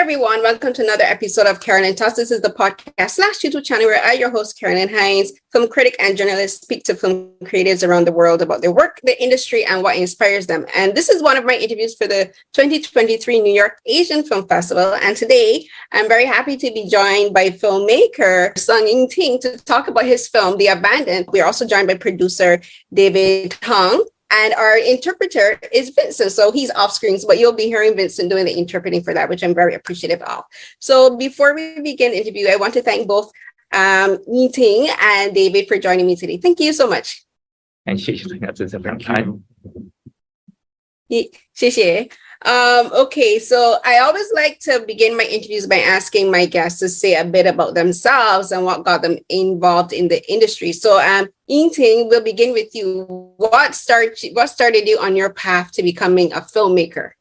everyone. Welcome to another episode of Carolyn Talks. This is the podcast / YouTube channel where I, your host, Carolyn Hines, film critic and journalist, speak to film creatives around the world about their work, the industry, and what inspires them. And this is one of my interviews for the 2023 New York Asian Film Festival. And today, I'm very happy to be joined by filmmaker Tseng Ying-ting to talk about his film, The Abandoned. We're also joined by producer David Tang. And our interpreter is Vincent. So he's off screens, but you'll be hearing Vincent doing the interpreting for that, which I'm very appreciative of. So before we begin the interview, I want to thank both Ying-ting and David for joining me today. Thank you so much. 谢谢大家，这是非常开。谢谢。Okay, so I always like to begin my interviews by asking my guests to say a bit about themselves and what got them involved in the industry. So, Ying-ting, we'll begin with you. What started you on your path to becoming a filmmaker?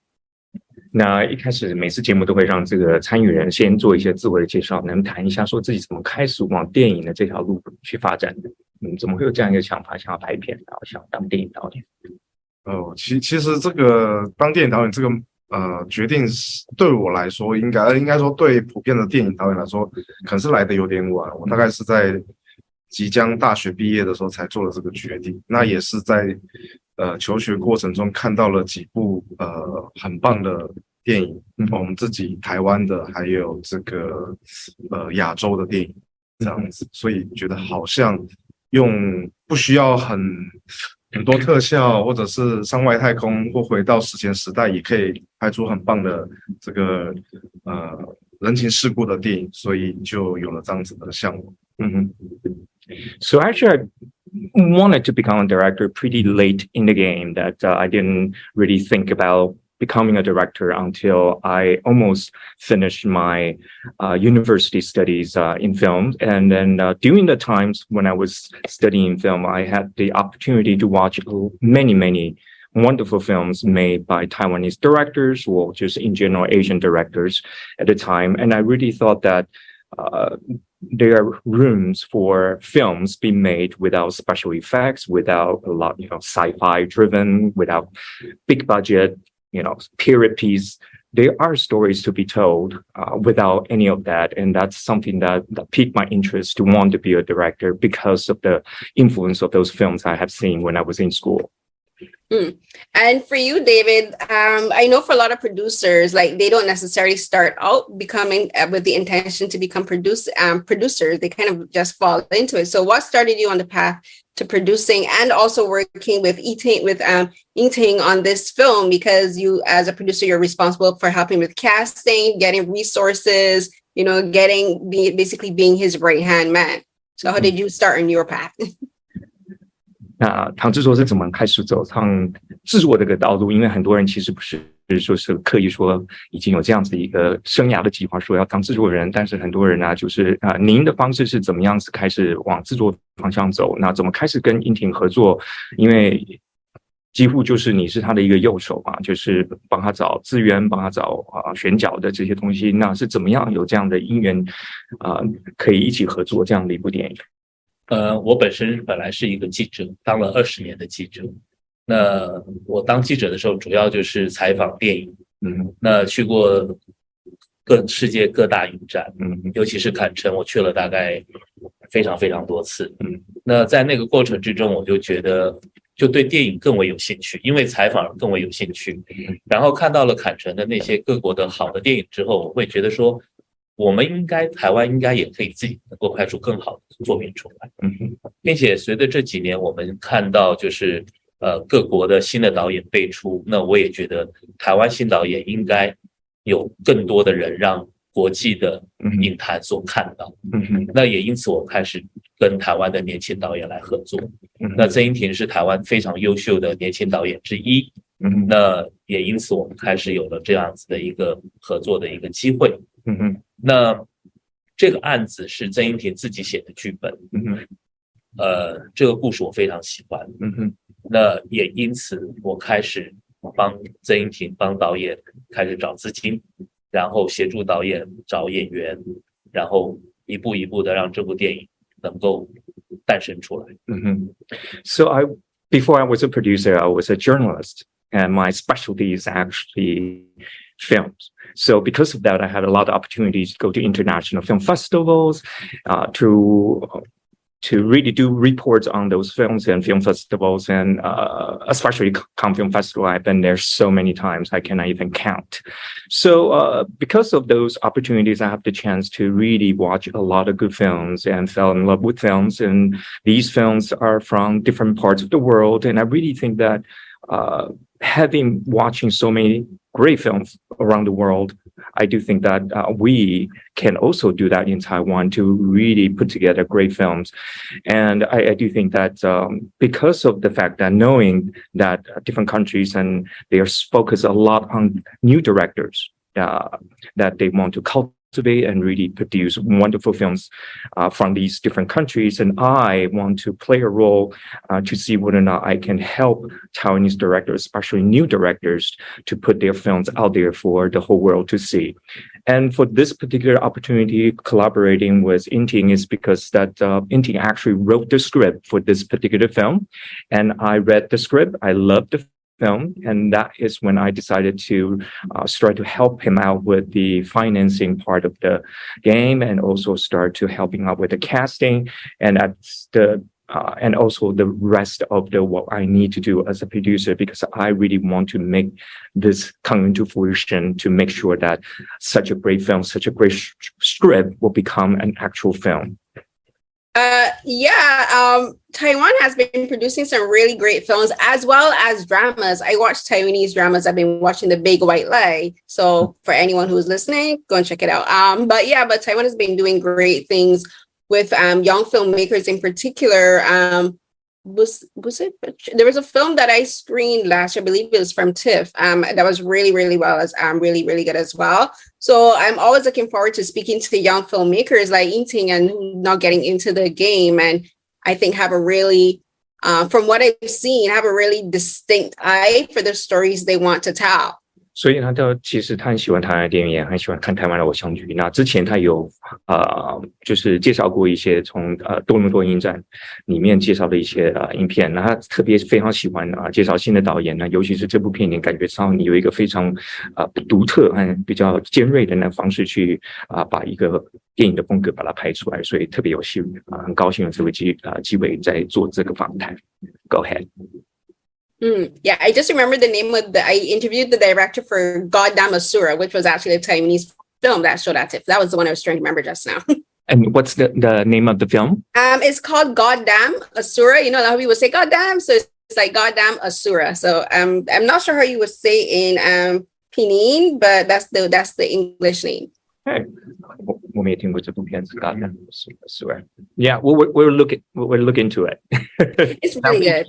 那一开始每次节目都会让这个参与人先做一些自我的介绍，能谈一下说自己怎么开始往电影的这条路去发展的？怎么会有这样一个想法，想要拍片，然后想当电影导演？其实这个当电影导演这个决定对我来说，应该说对普遍的电影导演来说，可能是来得有点晚。我大概是在即将大学毕业的时候才做了这个决定。那也是在求学过程中看到了几部很棒的电影，我们自己台湾的，还有这个亚洲的电影这样子，所以觉得好像不需要很多特效，或者是上外太空或回到史前时代，也可以拍出很棒的这个人情世故的电影，所以就有了这样子的项目。So actually, I wanted to become a director pretty late in the game. That I didn't really think about becoming a director until I almost finished my university studies in film. And then during the times when I was studying film, I had the opportunity to watch many wonderful films made by Taiwanese directors or just in general Asian directors at the time. And I really thought that there are rooms for films being made without special effects, without a lot, sci-fi driven, without big budget, period piece. There are stories to be told without any of that. And that's something that piqued my interest to want to be a director because of the influence of those films I have seen when I was in school. And for you, David, I know for a lot of producers, like they don't necessarily start out becoming with the intention to become producers. They kind of just fall into it. So what started you on the path to producing and also working with Ying-ting on this film? Because you, as a producer, you're responsible for helping with casting, getting resources, basically being his right-hand man. So how did you start on your path? 那唐制作是怎么开始走上制作这个道路？因为很多人其实不是说是刻意说已经有这样子一个生涯的计划，说要当制作人，但是很多人就是您的方式是怎么样子开始往制作方向走？那怎么开始跟Ying-ting合作？因为几乎就是你是他的一个右手嘛，就是帮他找资源，帮他找选角的这些东西。那是怎么样有这样的因缘可以一起合作这样的一部电影？我本来是一个记者，当了20年的记者。那我当记者的时候，主要就是采访电影。那去过世界各大影展，尤其是坎城，我去了大概非常多次。那在那个过程之中，我就觉得就对电影更为有兴趣，因为采访更为有兴趣。然后看到了坎城的那些各国的好的电影之后，我会觉得说，我们台湾应该也可以自己能够拍出更好的作品出来。并且随着这几年我们看到就是各国的新的导演辈出，那我也觉得台湾新导演应该有更多的人让国际的影坛所看到。那也因此我开始跟台湾的年轻导演来合作。那曾荫庭是台湾非常优秀的年轻导演之一。那也因此我们开始有了这样子的一个合作的一个机会。那这个案子是曾荫庭自己写的剧本。这个故事我非常喜欢。那也因此我开始帮曾荫庭帮导演开始找资金，然后协助导演找演员，然后一步一步的让这部电影能够诞生出来。So before I was a producer, I was a journalist, and my specialty is actually films. So because of that, I had a lot of opportunities to go to international film festivals, to really do reports on those films and film festivals, and especially Cannes Film Festival. I've been there so many times, I cannot even count. So because of those opportunities, I have the chance to really watch a lot of good films and fell in love with films. And these films are from different parts of the world. And I really think that having watching so many great films around the world, I do think that we can also do that in Taiwan to really put together great films. And I do think that because of the fact that knowing that different countries and they are focused a lot on new directors that they want to cultivate and really produce wonderful films from these different countries. And I want to play a role to see whether or not I can help Taiwanese directors, especially new directors, to put their films out there for the whole world to see. And for this particular opportunity, collaborating with Ying-tin is because that Ying-tin actually wrote the script for this particular film. And I read the script. I loved the film, and that is when I decided to start to help him out with the financing part of the game, and also start to helping out with the casting, and that's and also the rest of what I need to do as a producer, because I really want to make this come into fruition, to make sure that such a great film, such a great script will become an actual film. Taiwan has been producing some really great films as well as dramas. I watch Taiwanese dramas. I've been watching The Big White Lie. So for anyone who's listening, go and check it out. But Taiwan has been doing great things with young filmmakers in particular. There was a film that I screened last year, I believe it was from TIFF, that was really, really well, really, really good as well. So I'm always looking forward to speaking to young filmmakers like Ying-tin and who not getting into the game, and I think have a really, from what I've seen, have a really distinct eye for the stories they want to tell. 所以其实他很喜欢台湾的电影，也很喜欢看台湾的偶像剧。那之前他有就是介绍过一些从多伦多影音展里面介绍的一些影片。那他特别非常喜欢介绍新的导演呢，尤其是这部片，你感觉上你有一个非常独特和比较尖锐的那个方式去把一个电影的风格把它拍出来，所以特别有幸很高兴有这个机会在做这个访谈。Go ahead. Yeah, I just remember the name of I interviewed the director for Goddamn Asura, which was actually a Taiwanese film that showed at TIFF. That was the one I was trying to remember just now. And what's the name of the film? It's called Goddamn Asura. You know how people say Goddamn, so it's like Goddamn Asura. So I'm not sure how you would say in Pinyin, but that's the English name. Hey, 我们也听过这部片子 Goddamn Asura. Yeah, we'll look into it. It's really good.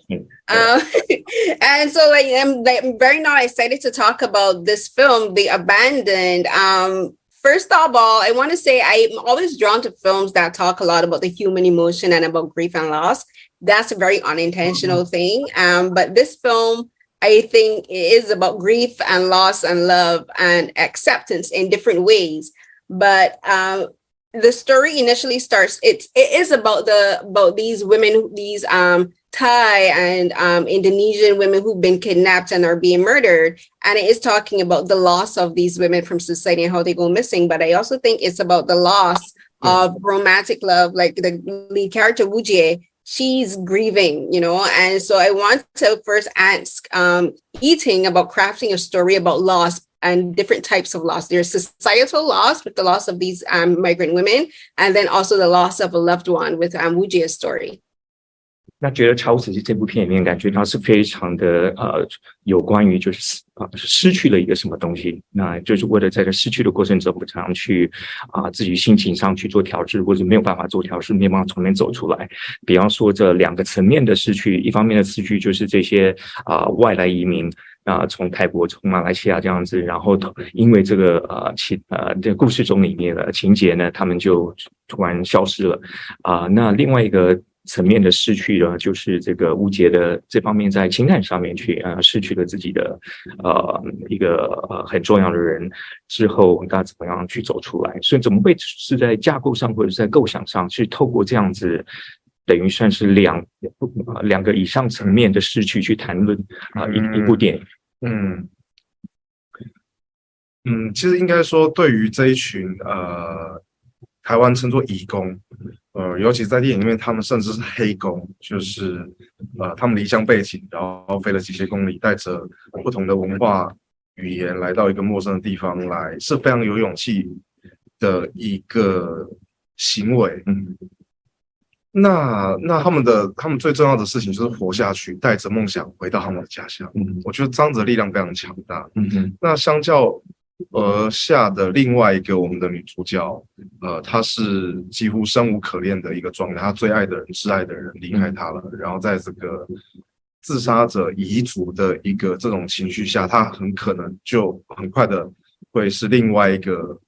And so I'm very not excited to talk about this film, The Abandoned. First of all, I want to say I'm always drawn to films that talk a lot about the human emotion and about grief and loss. That's a very unintentional thing. But this film, I think, is about grief and loss and love and acceptance in different ways. But the story initially starts, it is about these women, these Thai and Indonesian women who've been kidnapped and are being murdered. And it is talking about the loss of these women from society and how they go missing. But I also think it's about the loss of romantic love, like the lead character, Wu Jie. She's grieving, and so I want to first ask Ying-tin about crafting a story about loss and different types of loss. There's societal loss with the loss of these migrant women, and then also the loss of a loved one with Wu Jie's story. 那觉得超时期这部片里面感觉到是非常的有关于就是失去了一个什么东西，那就是为了在这失去的过程中常常去自己心情上去做调试，或者没有办法做调试，没有办法从里面走出来。比方说这两个层面的失去，一方面的失去就是这些外来移民从泰国从马来西亚这样子，然后因为这个这故事中里面的情节呢，他们就突然消失了那另外一个层面的失去呢，就是这个吴杰的这方面在情感上面去失去了自己的一个很重要的人之后，他怎么样去走出来？所以怎么会是在架构上或者是在构想上，去透过这样子，等于算是两个以上层面的失去去谈论一部电影。其实应该说，对于这一群台湾称作移工，尤其在电影里面，他们甚至是黑工，就是他们离乡背井，然后飞了几千公里，带着不同的文化语言来到一个陌生的地方来，是非常有勇气的一个行为。那他们最重要的事情就是活下去，带着梦想回到他们的家乡。我觉得这样子的力量非常强大。那相较而下的另外一个我们的女主角，她是几乎生无可恋的一个状态，她最爱的人、挚爱的人离开她了，然后在这个自杀者遗族的一个这种情绪下，她很可能就很快的会是另外一个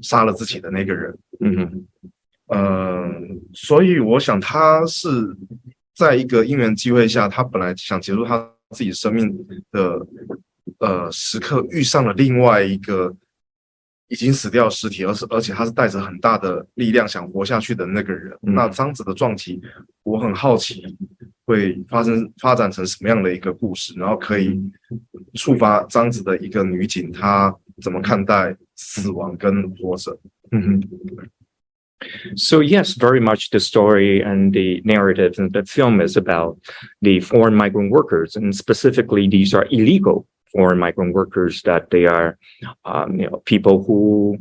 杀了自己的那个人。所以我想她是在一个因缘机会下，她本来想结束她自己生命的时刻，遇上了另外一个已经死掉的尸体，而且他是带着很大的力量想活下去的那个人。那这样子的撞击，我很好奇会发展成什么样的一个故事，然后可以触发这样子的一个女警，她怎么看待死亡跟活着。So yes, very much the story and the narrative and the film is about the foreign migrant workers, and specifically these are illegal foreign migrant workers, that they are people who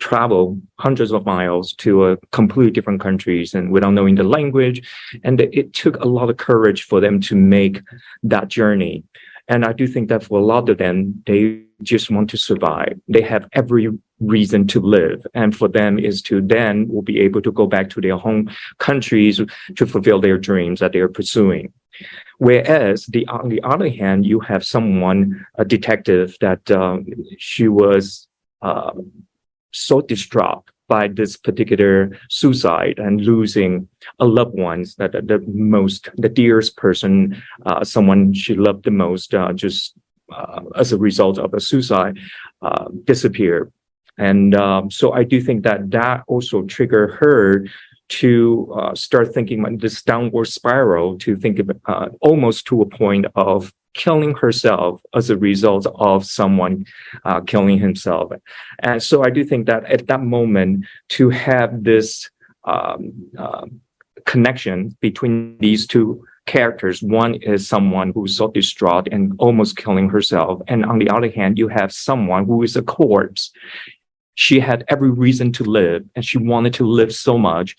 travel hundreds of miles to a completely different countries and without knowing the language, and it took a lot of courage for them to make that journey. And I do think that for a lot of them, they just want to survive. They have every reason to live, and for them is to then will be able to go back to their home countries to fulfill their dreams that they are pursuing. Whereas on the other hand, you have someone, a detective, that she was so distraught by this particular suicide and losing a loved one, that the dearest person, someone she loved the most, just as a result of a suicide, disappeared. And so I do think that also triggered her to start thinking about this downward spiral, to think of almost to a point of killing herself as a result of someone killing himself. And so I do think that at that moment, to have this connection between these two characters, one is someone who's so distraught and almost killing herself, and on the other hand, you have someone who is a corpse. She had every reason to live, and she wanted to live so much.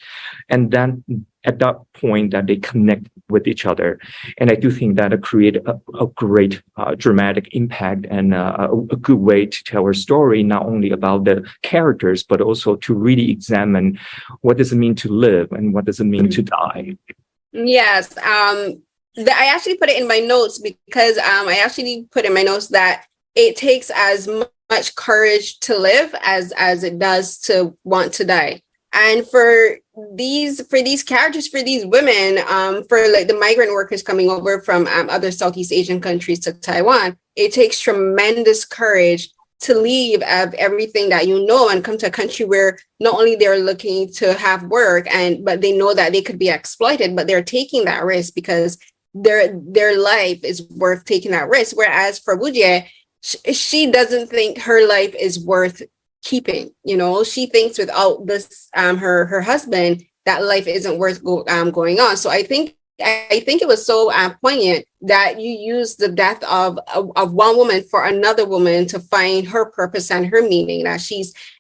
And then at that point that they connect with each other. And I do think that it created a great dramatic impact and a good way to tell her story, not only about the characters, but also to really examine what does it mean to live and what does it mean to die. Yes. I actually put it in my notes because I actually put in my notes that it takes as much courage to live as it does to want to die. And for these characters, for these women, for like the migrant workers coming over from other Southeast Asian countries to Taiwan, it takes tremendous courage to leave everything that you know and come to a country where not only they're looking to have work but they know that they could be exploited, but they're taking that risk because their life is worth taking that risk. Whereas for Wujie, she doesn't think her life is worth keeping. You know, she thinks without this her husband, that life isn't worth going on. So I think it was so poignant that you use the death of one woman for another woman to find her purpose and her meaning. That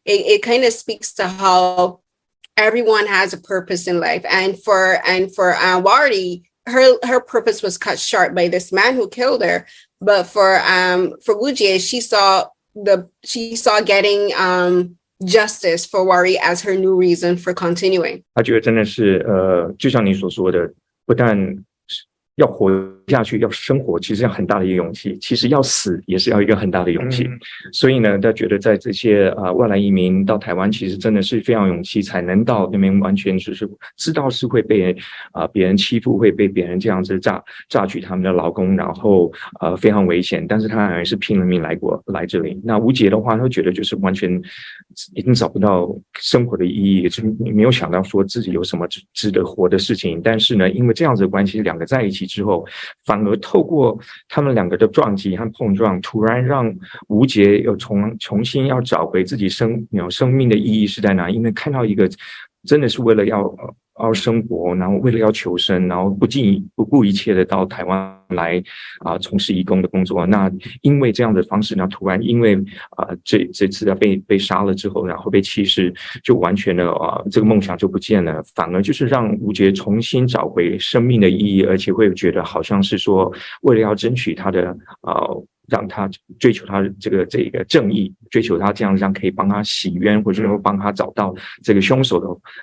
it kind of speaks to how everyone has a purpose in life. And for Wari, her purpose was cut short by this man who killed her. But for Wujie, she saw getting justice for Wari as her new reason for continuing. 他觉得真的是就像你所说的，不但要活下去，要生活，其实要很大的一个勇气。其实要死也是要一个很大的勇气。所以呢，他觉得在这些外来移民到台湾，其实真的是非常勇气才能到那边，完全就是知道是会被别人欺负，会被别人这样子榨取他们的劳工，然后非常危险。但是他还是拼了命来这里。那吴杰的话，他觉得就是完全已经找不到生活的意义，就没有想到说自己有什么值得活的事情。但是呢，因为这样子的关系，两个在一起之后，反而透过他们两个的撞击和碰撞，突然让吴杰又重新要找回自己生命的意义是在哪？因为看到一个真的是为了要生活，然后为了要求生，然后不顾一切的到台湾来从事义工的工作。那因为这样的方式，然后突然因为这次要被杀了之后，然后被弃尸，就完全的这个梦想就不见了，反而就是让吴杰重新找回生命的意义，而且会觉得好像是说为了要争取他的让他追求他这个正义，追求他这样可以帮他洗冤，或者说帮他找到这个凶手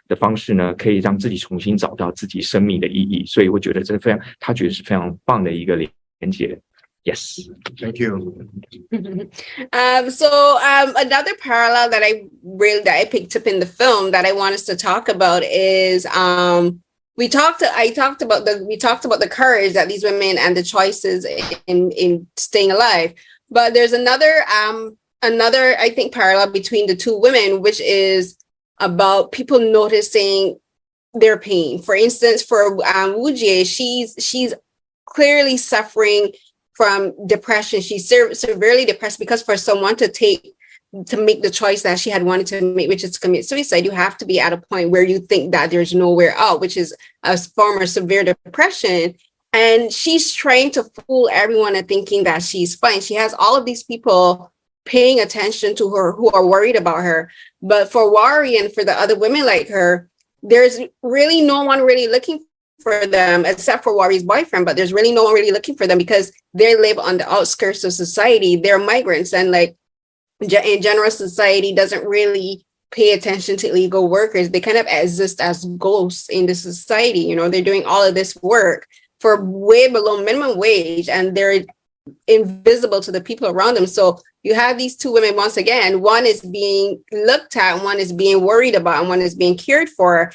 的方式呢，可以让自己重新找到自己生命的意义。所以我觉得这他觉得是非常棒的一个连接。Yes, thank you. Another parallel that I picked up in the film that I want us to talk about is we talked about the courage that these women and the choices in staying alive. But there's another I think parallel between the two women, which is about people noticing their pain. For instance, for Wu Jie, she's clearly suffering from depression. She's severely depressed because for someone to make the choice that she had wanted to make, which is to commit suicide, you have to be at a point where you think that there's nowhere out, which is a form of severe depression. And she's trying to fool everyone and thinking that she's fine. She has all of these people paying attention to her who are worried about her. But for Wari and for the other women like her, there's really no one really looking for them except for Wari's boyfriend, but there's really no one really looking for them because they live on the outskirts of society. They're migrants, and like in general, society doesn't really pay attention to illegal workers. They kind of exist as ghosts in the society. You know, they're doing all of this work for way below minimum wage, and they're invisible to the people around them. So you have these two women, once again, one is being looked at, one is being worried about, and one is being cared for.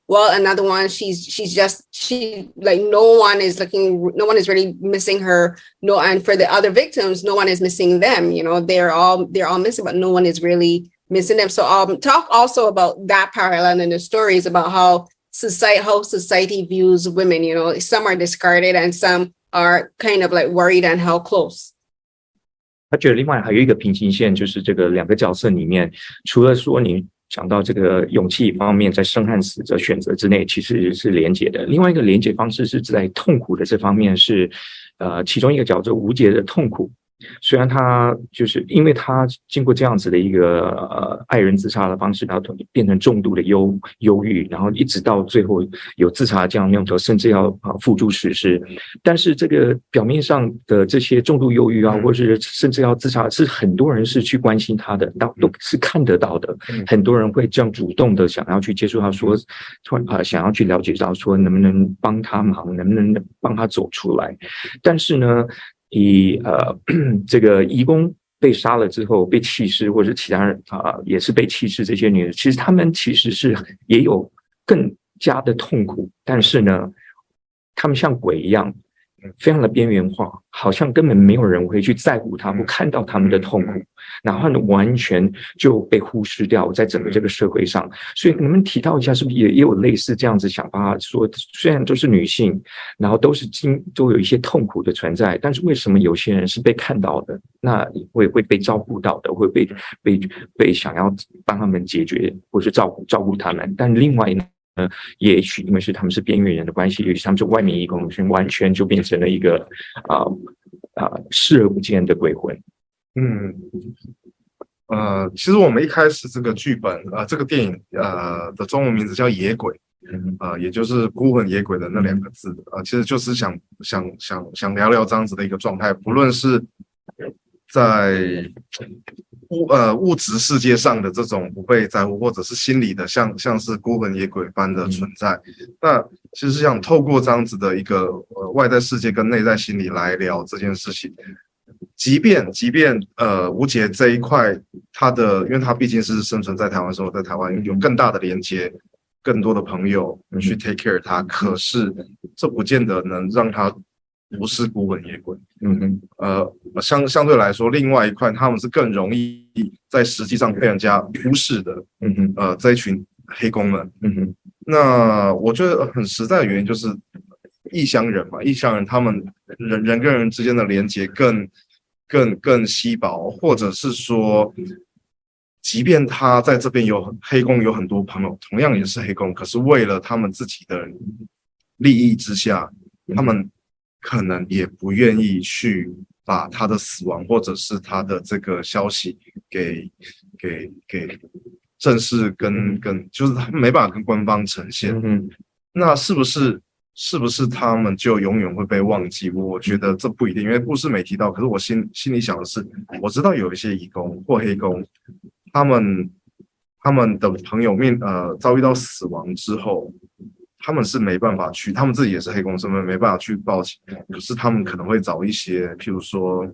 Well, another one, she like no one is really missing her. No, and for the other victims, no one is missing them. You know, they're all missing, but no one is really missing them. So talk also about that parallel in the stories about how society views women. You know, some are discarded and some are kind of like worried and held close. 他觉得另外还有一个平行线，就是这个两个角色里面，除了说你讲到这个勇气方面，在生和死的选择之内，其实是连结的。另外一个连结方式是在痛苦的这方面是，其中一个角色无解的痛苦。虽然他就是因为他经过这样子的一个爱人自杀的方式，然后变成重度的忧郁，然后一直到最后有自杀这样念头，甚至要付诸实施。但是这个表面上的这些重度忧郁啊，或是甚至要自杀，是很多人是去关心他的，都是看得到的。很多人会这样主动的想要去接触他，说想要去了解到说能不能帮他忙，能不能帮他走出来。但是呢，这个移工被杀了之后被弃尸，或者其他人也是被弃尸，这些女人其实她们其实是也有更加的痛苦，但是呢，她们像鬼一样，非常的边缘化，好像根本没有人会去在乎他们，看到他们的痛苦，然后呢，完全就被忽视掉在整个这个社会上。所以你们提到一下，是不是也有类似这样子想法？说虽然都是女性，然后都有一些痛苦的存在，但是为什么有些人是被看到的，那会被照顾到的，会被想要帮他们解决，或是照顾他们，但另外呢？也许因为是他们是边缘人的关系，也许他们是外面移工，完全就变成了一个视而不见的鬼魂。其实我们一开始这个剧本这个电影的中文名字叫《野鬼》，也就是孤魂野鬼的那两个字其实就是想聊聊这样子的一个状态，不论是在物质世界上的这种不被在乎，或者是心理的像是孤魂野鬼般的存在，那其实想透过这样子的一个外在世界跟内在心理来聊这件事情。即便吴杰这一块因为他毕竟是生存在台湾，生活在台湾，有更大的连接，更多的朋友去 take care 他，可是这不见得能让他不是孤魂野鬼。相对来说，另外一块他们是更容易在实际上被人家忽视的。这一群黑工们。那我觉得很实在的原因就是，异乡人嘛，异乡人他们人跟人之间的连接更稀薄，或者是说，即便他在这边有黑工有很多朋友，同样也是黑工，可是为了他们自己的利益之下，他们可能也不愿意去把他的死亡或者是他的这个消息给正式跟就是他们没办法跟官方呈现。那是不是他们就永远会被忘记？我觉得这不一定，因为故事没提到。可是我心里想的是，我知道有一些移工或黑工，他们的朋友遭遇到死亡之后，他们是没办法去，他们自己也是黑工身份，没办法去报警。可是他们可能会找一些，譬如说，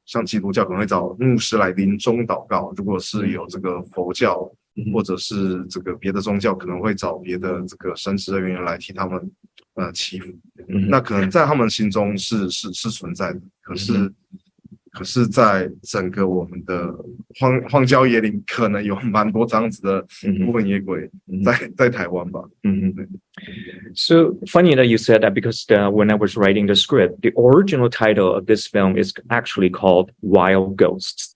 像基督教可能会找牧师来临终祷告，如果是有这个佛教。或者是这个别的宗教可能会找别的这个神职人员来替他们祈福，那可能在他们心中是存在的，可是在整个我们的荒郊野岭，可能有蛮多这样子的孤魂野鬼在台湾吧。So funny that you said that because when I was writing the script, the original title of this film is actually called Wild Ghosts.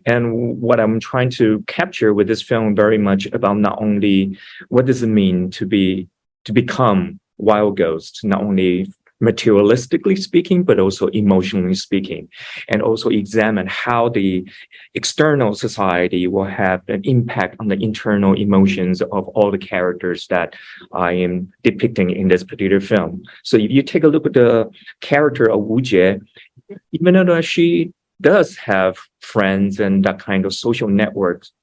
And what I'm trying to capture with this film very much about not only what does it mean to become wild ghosts, not only materialistically speaking, but also emotionally speaking, and also examine how the external society will have an impact on the internal emotions of all the characters that I am depicting in this particular film. So if you take a look at the character of Wu Jie, even though she does have friends and that kind of social networks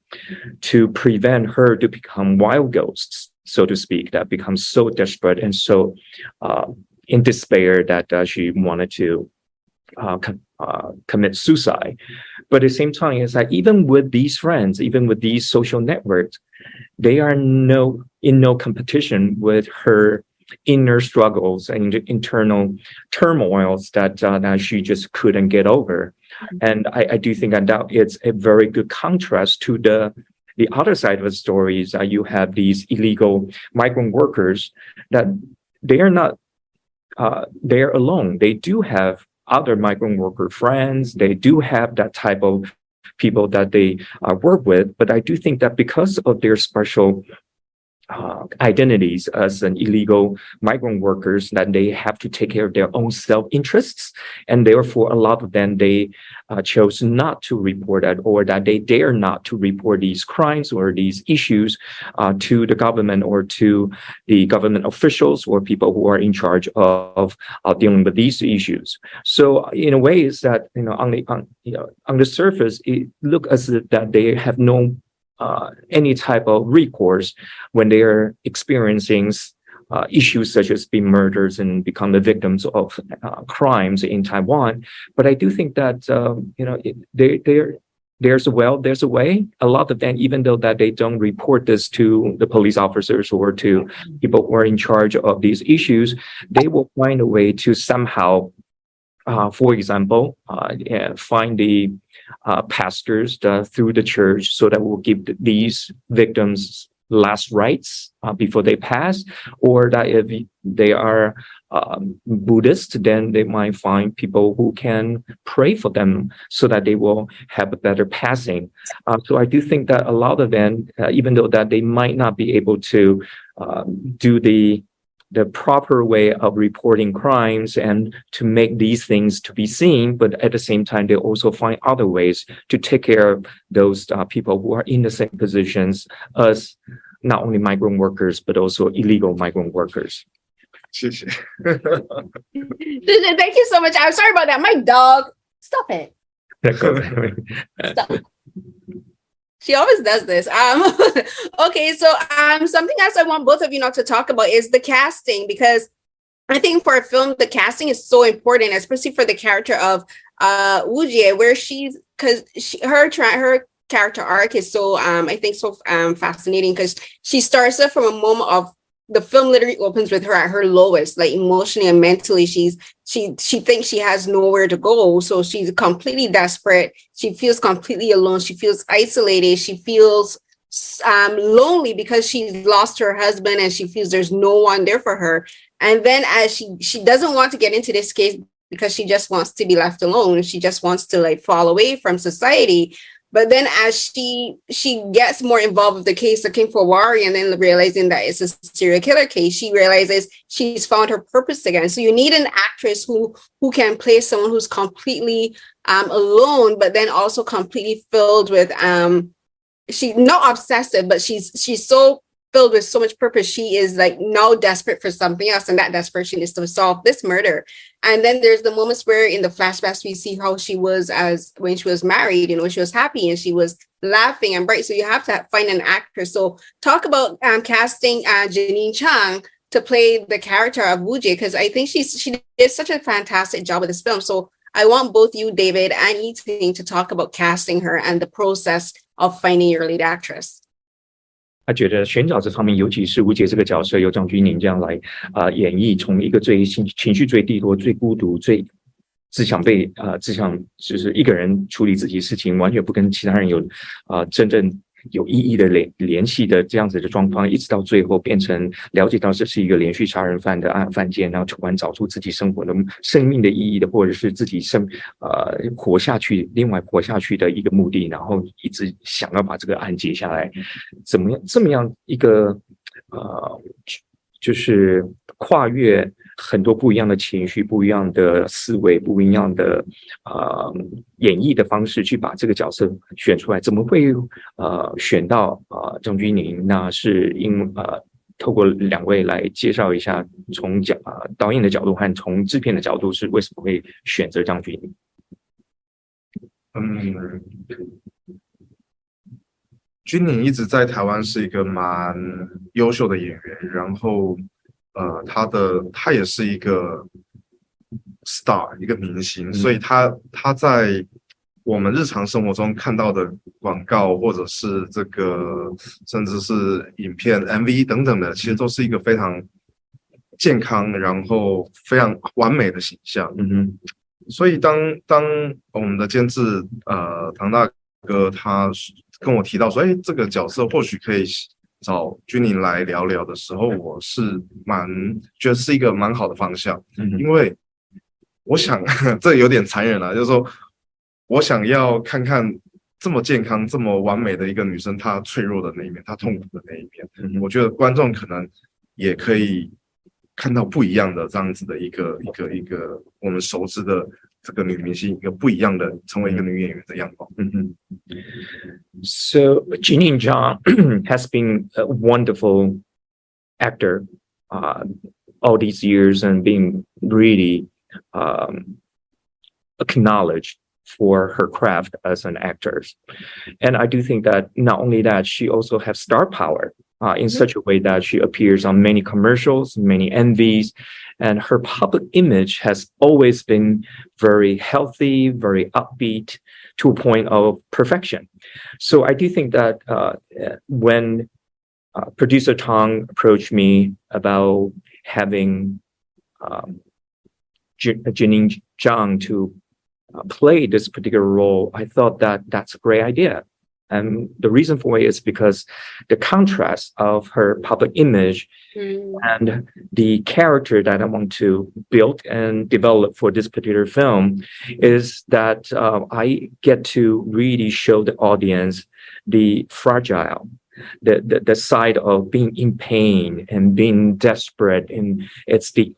to prevent her to become wild ghosts, so to speak, that becomes so desperate and so in despair that she wanted to commit suicide. But at the same time, it's like even with these friends, even with these social networks, they are in no competition with her inner struggles and internal turmoils that she just couldn't get over. And I do think that it's a very good contrast to the other side of the story is that you have these illegal migrant workers that they are not they're alone. They do have other migrant worker friends. They do have that type of people that they work with. But I do think that because of their special identities as an illegal migrant workers, that they have to take care of their own self-interests, and therefore a lot of them they chose not to report that, or that they dare not to report these crimes or these issues to the government or to the government officials or people who are in charge of dealing with these issues. So in a way, is that on the surface, it looks as if that they have no any type of recourse when they are experiencing issues such as being murdered and become the victims of crimes in Taiwan. But I do think that there's a way. A lot of them, even though that they don't report this to the police officers or to people who are in charge of these issues, they will find a way to somehow, for example, find the pastors through the church so that will give these victims last rites before they pass, or that if they are Buddhist, then they might find people who can pray for them so that they will have a better passing. So I do think that a lot of them, even though that they might not be able to do the proper way of reporting crimes and to make these things to be seen, but at the same time, they also find other ways to take care of those people who are in the same positions as not only migrant workers, but also illegal migrant workers. 谢谢。 Thank you so much. I'm sorry about that. My dog, stop it. Stop. She always does this. Okay, so something else I want both of you not to talk about is the casting, because I think for a film, the casting is so important, especially for the character of Wu Jie, where her character arc is so I think so fascinating, because she starts off from a moment of the film literally opens with her at her lowest, like emotionally and mentally. She thinks she has nowhere to go, so she's completely desperate. She feels completely alone. She feels isolated. She feels lonely because she's lost her husband and she feels there's no one there for her. And then as she doesn't want to get into this case because she just wants to be left alone. She just wants to like fall away from society. But then as she gets more involved with the case, looking for Wari, and then realizing that it's a serial killer case, she realizes she's found her purpose again. So you need an actress who can play someone who's completely alone, but then also completely filled with she's not obsessive, but she's so filled with so much purpose. She is like now desperate for something else, and that desperation is to solve this murder. And then there's the moments where in the flashbacks we see how she was as when she was married, she was happy and she was laughing and bright. So you have to find an actress. So talk about casting Janine Chang to play the character of Wu Jie, because I think she did such a fantastic job with this film. So I want both you, David, and Ying-tin to talk about casting her and the process of finding your lead actress. 他觉得选角这方面，尤其是吴杰这个角色，由张钧甯这样来演绎，从一个最情绪最低落、最孤独、最只想就是一个人处理自己事情，完全不跟其他人有真正有意义的联系的这样子的状况，一直到最后变成了解到这是一个连续杀人犯的犯件，然后突然找出自己生命的意义的，或者是自己活下去，另外活下去的一个目的，然后一直想要把这个案解下来，怎么样这么样一个就是跨越很多不一样的情绪、不一样的思维、不一样的演绎的方式去把这个角色选出来，怎么会选到张钧甯？那是透过两位来介绍一下，从导演的角度和从制片的角度是为什么会选择张钧甯？钧甯一直在台湾是一个蛮优秀的演员，然后他也是一个 star， 一个明星，所以他在我们日常生活中看到的广告或者是这个甚至是影片 MV 等等的，其实都是一个非常健康然后非常完美的形象。所以当我们的监制唐大哥他跟我提到说，这个角色或许可以找钧甯来聊聊的时候，我是觉得是一个蛮好的方向，因为我想这有点残忍了，就是说我想要看看这么健康、这么完美的一个女生，她脆弱的那一面，她痛苦的那一面。我觉得观众可能也可以看到不一样的这样子的一个我们熟知的这个女明星，一个不一样的成为一个女演员的样貌。So Janine Zhang has been a wonderful actor all these years and being really acknowledged for her craft as an actress. And I do think that not only that, she also has star power in such a way that she appears on many commercials, many MVs, and her public image has always been very healthy, very upbeat, to a point of perfection. So I do think that when producer Chang approached me about having Janine Zhang to play this particular role, I thought that that's a great idea. And the reason for it is because the contrast of her public image and the character that I want to build and develop for this particular film is that I get to really show the audience the fragile, the side of being in pain and being desperate. And it's the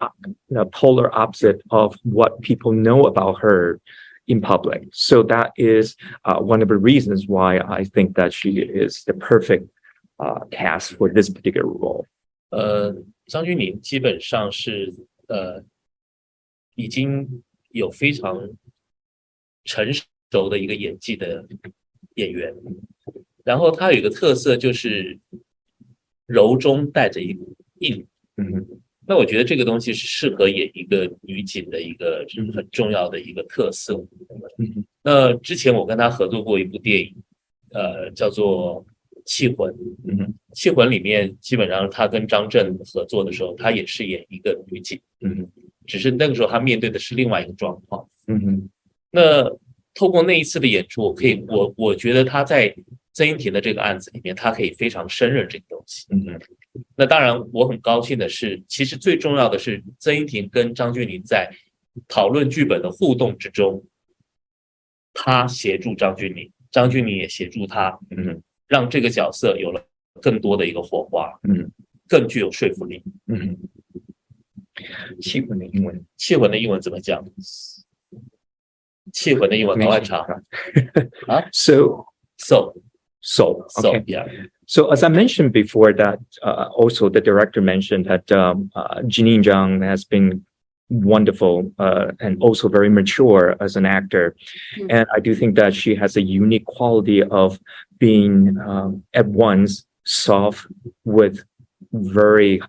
polar opposite of what people know about her in public. So that is one of the reasons why I think that she is the perfect cast for this particular role. 张钧甯基本上是已经有非常成熟的一个演技的演员，然后她有一个特色就是柔中带着一股硬。那我觉得这个东西是适合演一个女警的一个很重要的一个特色。那之前我跟她合作过一部电影，叫做《气魂》。气魂里面基本上她跟张震合作的时候，她也是演一个女警。只是那个时候她面对的是另外一个状况。那透过那一次的演出，我觉得她在曾荫庭的这个案子里面，他可以非常胜任这个东西。那当然，我很高兴的是，其实最重要的是曾荫庭跟张钧甯在讨论剧本的互动之中，他协助张钧甯，张钧甯也协助他，让这个角色有了更多的一个火花，更具有说服力。气魂的英文，气魂的英文怎么讲？气魂的英文好漫长啊 So, okay. yeah. So as I mentioned before that, also the director mentioned that Janine Zhang has been wonderful and also very mature as an actor. And I do think that she has a unique quality of being at once soft with very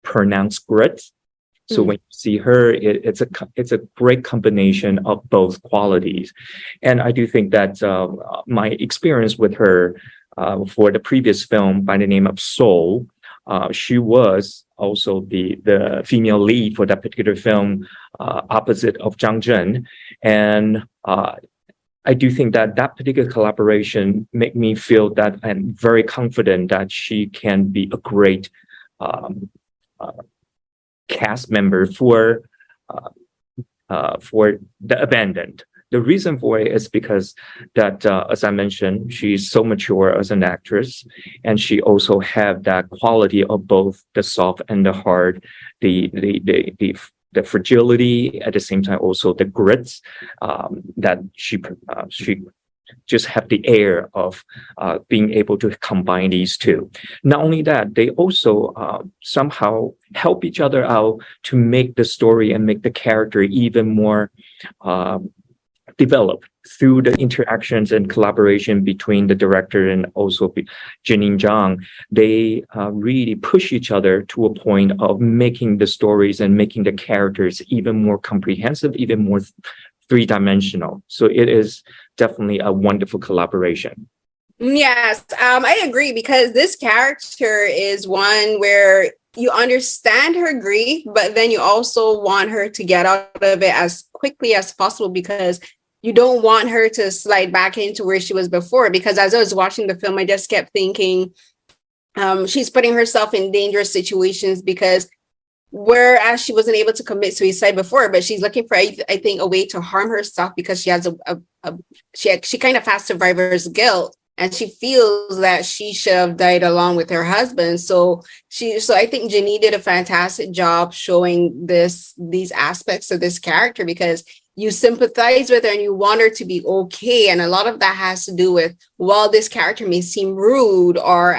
pronounced grit. So when you see her, it's a great combination of both qualities. And I do think that my experience with her for the previous film by the name of Soul, she was also the female lead for that particular film, opposite of Zhang Zhen. And I do think that that particular collaboration made me feel that I'm very confident that she can be a great cast member for The Abandoned. The reason for it is because that, as I mentioned, she's so mature as an actress, and she also have that quality of both the soft and the hard, the fragility at the same time, also the grit that she just have the air of being able to combine these two. Not only that, they also somehow help each other out to make the story and make the character even more developed through the interactions and collaboration between the director and also Janine Zhang. They really push each other to a point of making the stories and making the characters even more comprehensive, even more three-dimensional. So it is definitely a wonderful collaboration. Yes, I agree, because this character is one where you understand her grief, but then you also want her to get out of it as quickly as possible, because you don't want her to slide back into where she was before. Because as I was watching the film, I just kept thinking she's putting herself in dangerous situations, because whereas she wasn't able to commit suicide before, but she's looking for, I think, a way to harm herself, because she has she kind of has survivor's guilt, and she feels that she should have died along with her husband. So I think Janine did a fantastic job showing these aspects of this character, because you sympathize with her and you want her to be okay. And a lot of that has to do with, while this character may seem rude or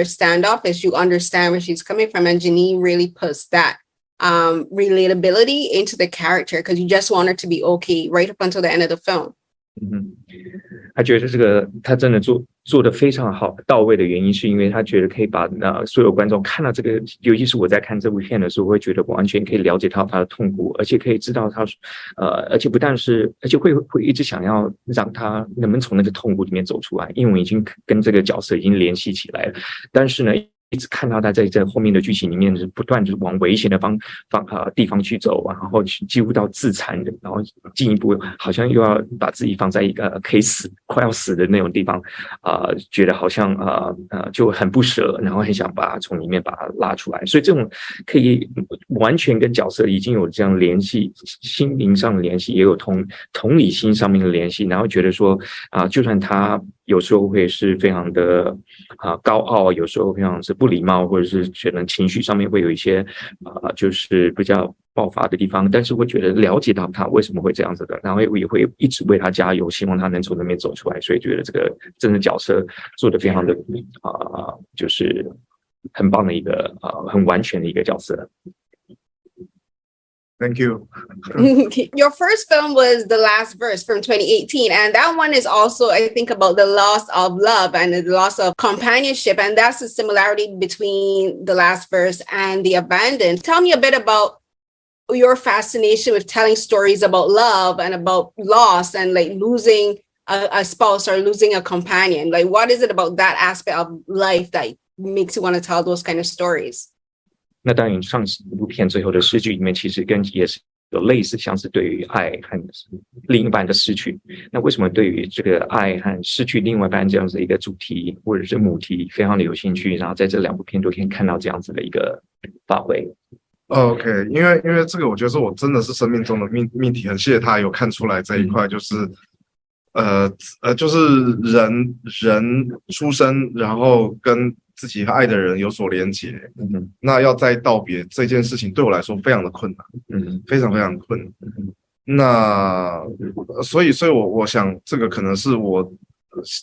standoffish, you understand where she's coming from. And Janine really puts that relatability into the character, because you just want her to be okay right up until the end of the film. 他觉得这个他真的做得非常好到位的原因，是因为他觉得可以把所有观众看到这个，尤其是我在看这部片的时候，我会觉得完全可以了解到他的痛苦，而且可以知道他而且不但是，而且会一直想要让他能不能从那个痛苦里面走出来，因为我已经跟这个角色已经联系起来了。但是呢，一直看到他在这后面的剧情里面是不断就是往危险的地方去走，然后几乎到自残的，然后进一步好像又要把自己放在一个快要死的那种地方，觉得好像就很不舍，然后很想把他从里面把他拉出来。所以这种可以完全跟角色已经有这样联系，心灵上的联系，也有同理心上面的联系，然后觉得说就算他有时候会是非常的高傲，有时候非常是不礼貌，或者是可能情绪上面会有一些就是比较爆发的地方，但是我觉得了解到他为什么会这样子的，然后也会一直为他加油，希望他能从那边走出来。所以觉得这个真的角色做得非常的就是很棒的一个很完全的一个角色。Thank you. Your first film was The Last Verse from 2018. And that one is also, I think, about the loss of love and the loss of companionship. And that's the similarity between The Last Verse and The Abandoned. Tell me a bit about your fascination with telling stories about love and about loss and like losing a spouse or losing a companion. Like, what is it about that aspect of life that makes you want to tell those kind of stories? 那当然，上部片最后的诗句里面，其实也是有类似像是对于爱和另一半的失去，那为什么对于这个爱和失去另外一半这样子一个主题或者是母题非常的有兴趣？然后在这2部片都可以看到这样子的一个发挥。OK， 因为这个我觉得是我真的是生命中的命题，很谢谢他有看出来这一块，就是就是人出生，然后跟自己爱的人有所连结，那要再道别这件事情对我来说非常的困难，非常非常困难。那所以我想这个可能是我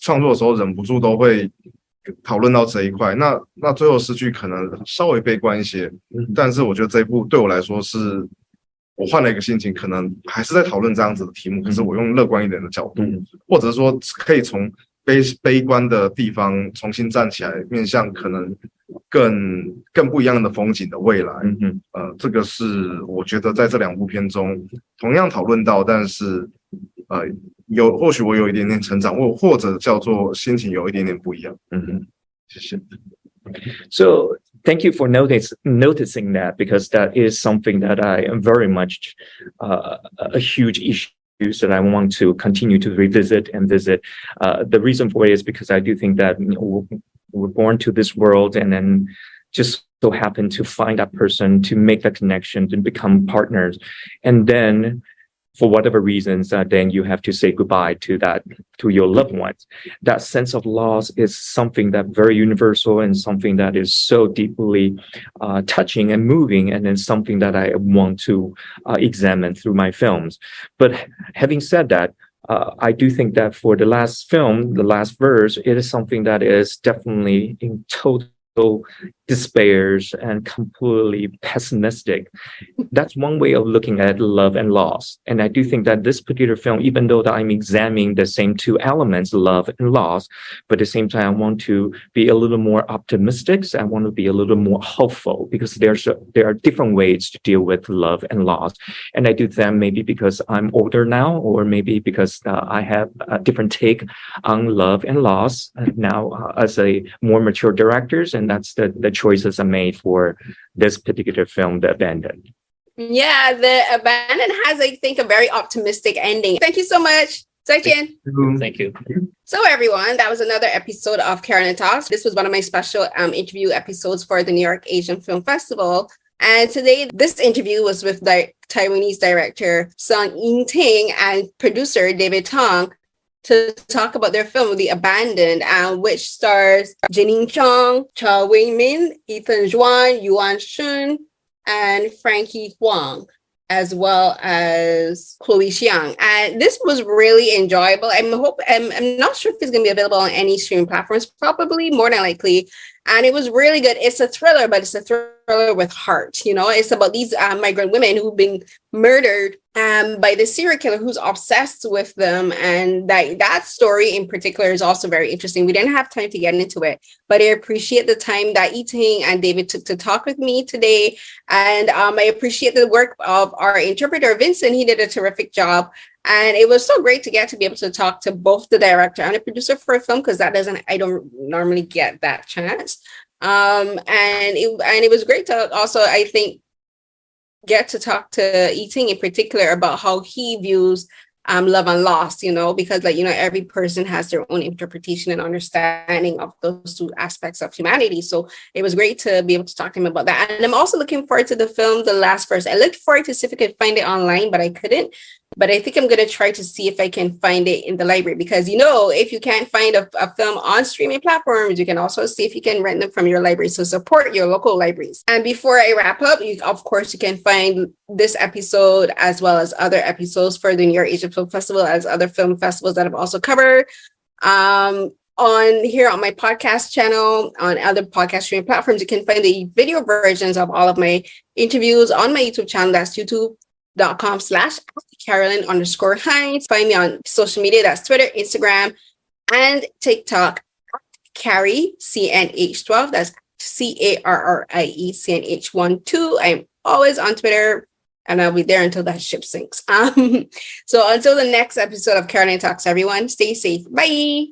创作的时候忍不住都会讨论到这一块。那最后诗句可能稍微悲观一些，但是我觉得这一部对我来说是我换了一个心情，可能还是在讨论这样子的题目，可是我用乐观一点的角度，或者说可以从悲观的地方重新站起来，面向可能更不一样的风景的未来。这个是我觉得在这2部片中同样讨论到，但是或许我有一点点成长，或者叫做心情有一点点不一样。谢谢。So thank you for noticing that, because that is something that I am very much a huge issue that I want to continue to revisit and visit. The reason for it is because I do think that we're born to this world and then just so happen to find that person, to make that connection, and become partners, and then for whatever reasons, then you have to say goodbye to your loved ones. That sense of loss is something that very universal and something that is so deeply touching and moving, and then something that I want to examine through my films. But having said that, I do think that for the last film, the last verse, it is something that is definitely in total despairs and completely pessimistic. That's one way of looking at love and loss. And I do think that this particular film, even though that I'm examining the same 2 elements, love and loss, but at the same time, I want to be a little more optimistic. I want to be a little more hopeful, because there are different ways to deal with love and loss. And I do that maybe because I'm older now, or maybe because I have a different take on love and loss now as a more mature directors. And that's the choices I made for this particular film, The Abandoned. Yeah, The Abandoned has, I think, a very optimistic ending. Thank you so much. Chen. Thank you. So everyone, that was another episode of Carolyn Talks. This was one of my special interview episodes for the New York Asian Film Festival. And today, this interview was with Taiwanese director Tseng Ying-ting and producer David Tang, to talk about their film, The Abandoned, which stars Janine, Wei-min, Juan, Yuan Shun, and Frankie Huang, as well as Xiang. And this was really enjoyable. I'm not sure if it's going to be available on any streaming platforms, probably, more than likely. And it was really good. It's a thriller, but it's a thriller with heart. It's about these migrant women who've been murdered by the serial killer who's obsessed with them. And that story in particular is also very interesting. We didn't have time to get into it, but I appreciate the time that Ying-tin and David took to talk with me today. And I appreciate the work of our interpreter, Vincent. He did a terrific job. And it was so great to get to be able to talk to both the director and the producer for a film, because I don't normally get that chance. And it was great to also, I think, get to talk to Ying in particular about how he views love and loss, because every person has their own interpretation and understanding of those 2 aspects of humanity. So it was great to be able to talk to him about that. And I'm also looking forward to the film, The Last Verse. I looked forward to see if I could find it online, but I couldn't. But I think I'm going to try to see if I can find it in the library, because, if you can't find a film on streaming platforms, you can also see if you can rent them from your library. So support your local libraries. And before I wrap up, of course, you can find this episode as well as other episodes for the New York Asian Film Festival, as other film festivals that I've also covered on my podcast channel, on other podcast streaming platforms. You can find the video versions of all of my interviews on my YouTube channel. That's youtube.com/Carolyn_Hines. Find me on social media. That's Twitter, Instagram, and TikTok. Carrie, CNH12. That's CARRIE CNH12. I'm always on Twitter, and I'll be there until that ship sinks. So until the next episode of Carolyn Talks, everyone, stay safe. Bye.